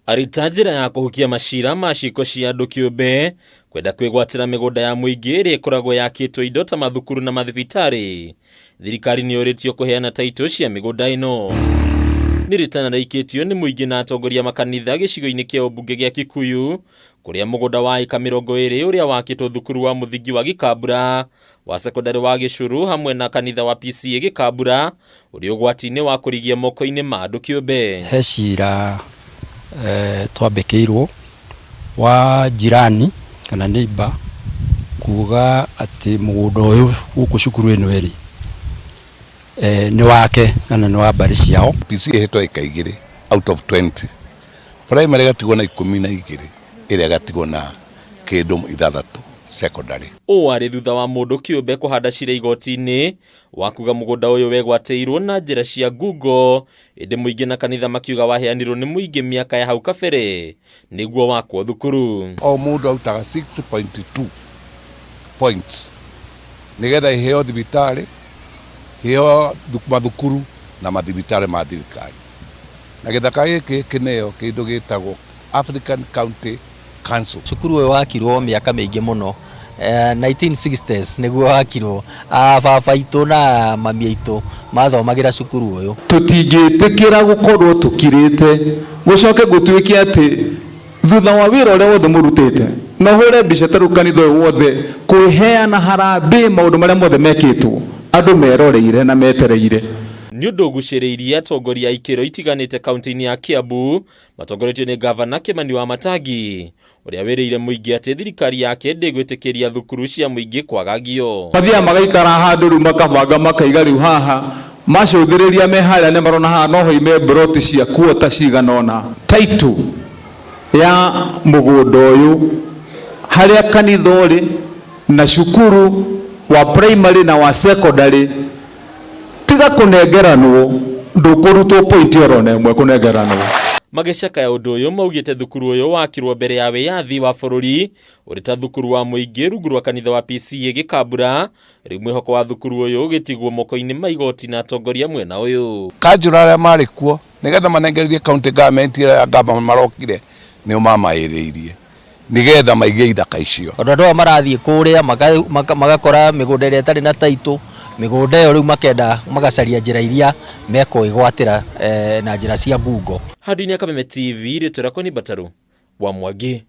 Arita njĩra ya kũhukia macira ma ciĩko cia andũ kĩũmbe kwenda kwĩgwatĩra mĩgũnda ya mũingĩ ĩrĩa ĩkoragwo yakĩtwo indo ta mathukuru na mathibitarĩ. Thirikari nĩ yũrĩtio kũheana taitũ cia mĩgũnda ĩno. Nĩ rĩtana rĩikĩtio nĩ mũingĩ na atongoria makanitha gĩcigo-inĩ kĩa ũmbunge gĩa Kikuyu, kũrĩa mũgũnda wa ĩka 20 ũrĩa wakĩtwo thukuru wa mũthingi wa Gĩkambura, wa sekondari wa Gĩcũrũ hamwe na kanitha wa PCA Gĩkambura ũrĩa ũgwati-inĩ wa kũrigia moko-inĩ ma andũ kĩũmbe. He cira twambĩkĩirwo wa jirani kana neighbor kuga atĩ mũgũnda ũyũ gũkũ cukuru ĩno ĩrĩ nĩ wake kana nĩ wa mbarĩ ciao. PCA ĩhetwo ĩka 2 out of 20, primary gatigwo na 12 ĩrĩa gatigwo na kĩndũ 6 secondary. Warĩ thutha wa mũndũ kĩũmbe kũhanda cira igoti-inĩ wa kuga mũgũnda ũyũ wegwatĩirwo na njĩra cia Google, ĩndĩ mũingĩ na kanitha makiuga waheanirwo nĩ mũingĩ mĩaka ya hau kabere nĩguo wakwo thukuru. O mũndũ autaga 6.2 points nĩgetha iheo thibitarĩ, iheo mathukuru na mathibitarĩ ma thirikari. Na gĩthaka gĩkĩ kĩneo kĩndũ gĩtagwo African County Council. Cukuru ũyũ wakirwo mĩaka mĩingĩ mũno, 1960s nĩguo wakirwo. Baba itũ na mami aitũ mathomagĩra cukuru ũyũ. Tũtingĩtĩkĩra gũkorwo tũkirĩte gũcoke gũtuĩke atĩ thutha wa wĩra ũrĩa wothe mũrutĩte na hũre mbica tarũ kanitha ũyũ wothe kwĩheana harambĩ maũndũ marĩa mothe mekĩtwo andũ meroreire na metereire. Nĩ ũndũ ũgucĩrĩirie atongoria ikĩro itiganĩte kaunti-inĩ ya Kiambu matongoretio nĩ gavana Kimani Wamatangi ũrĩa wĩrĩire mũingĩ atĩ thirikari yake ndĩgwĩtĩkĩria thukuru cia mũingĩ kwagagio. Mathiaga magaikara handũ rĩu makabanga makaiga rĩu haha macũthĩrĩria me harĩa nĩ marona haha no hoime mburoti cia kuota ciganona. Taitũ ya mũgũnda ũyũ harĩa kanitha ũrĩ na cukuru wa primary na wa secondary tiga kũnengeranwo ndũkũrutwo point orona ĩmwe kũnengeranwo. Magĩcakaya ũndũ ũyũ maugĩte thukuru ũyũ wakirwo mbere ya wĩyathi wa bũrũri ũrĩ ta thukuru wa mũingĩ rungu rwa kanitha wa PCA Gĩkambura, rĩu mwĩhoko wa thukuru ũyũ ũgĩtigwo moko-inĩ ma igoti na atongoria mwena ũyũ. Kanjũra arĩa marĩ kuo nĩgetha manengererie county government ĩrĩa ngamba marokire nĩo mamaĩrĩirie nĩgetha maige ithaka icio. Andũ aya marathiĩ kũrĩa magakora mĩgũnda ĩrĩa ĩtarĩ na taitũ, mĩgũnda ĩyo rĩu makenda magacaria njĩra iria mekwĩgwatĩra na njĩra cia Google. Handũ-inĩ ya Kameme TV rĩtwa rĩakwa nĩ Bataru wa Mwangi.